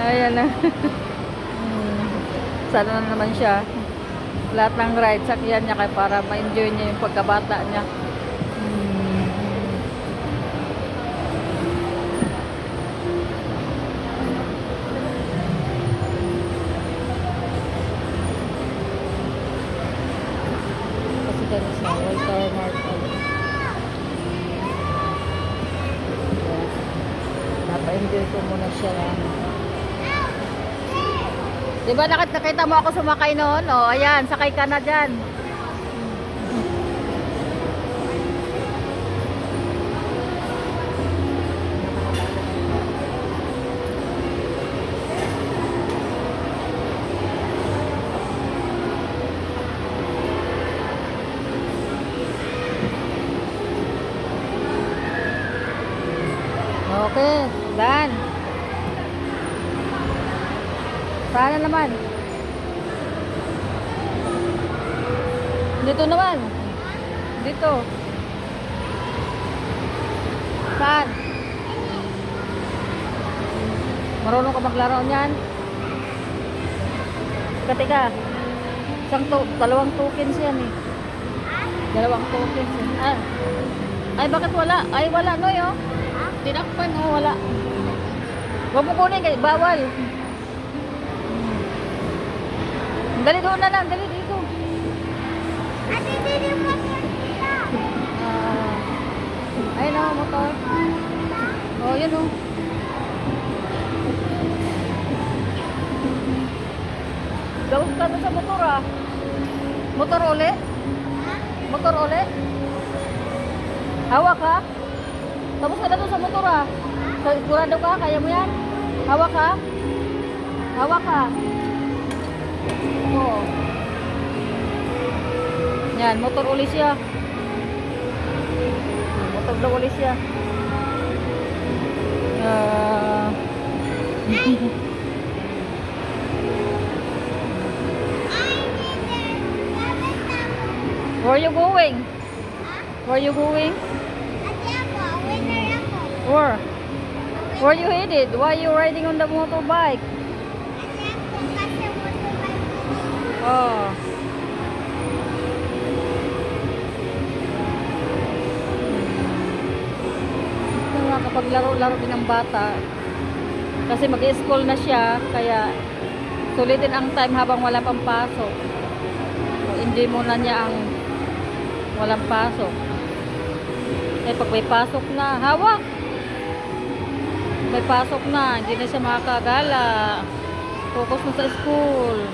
Ayan na. Sana na naman siya. Lahat ng ride, sakyan niya kaya para ma-enjoy niya yung pagkabata niya. Kasi ganun siya, Walter Martin. Napa-enjoy ko muna siya lang. Diba nakita mo ako sumakay noon? O, ayan, sakay ka na dyan. Okay, done. Sana naman. Dito naman. Dito. Saan? Marunong ka maglaro niyan? Katika. Dalawang tokens yan eh. Dalawang tokens yan. Ah. Ay, bakit wala? Ay, wala no yo. Tinakpan oh, wala. Huwag mo kunin, bawal. Dali doon na lang, dali dito. Ate, dito mo po sila. Ayun o, motor. Oh, yun o. Gawin ka doon sa motor ah. Motor uli? Motor uli? Hawak ka? Tapos ka na doon sa motor ah. Sigurado ka? Kaya mo yan? Hawak ka? Hawak ka? Oo. Yan, motor uli siya. Motor daw uli siya. Where are you going? Where are you going? Ate ako, winner ako. Where? Where you headed? Why are you riding on the motorbike? Ate ako, kasi motorbike. Oh. Nakakapaglaro-laro din ng bata. Kasi mag-school na siya, kaya sulitin ang time habang wala pang pasok. So, enjoy muna niya ang walang pasok. Eh, pag may pasok na, hawak! May pasok na, hindi na siya makakagala. Focus na sa school.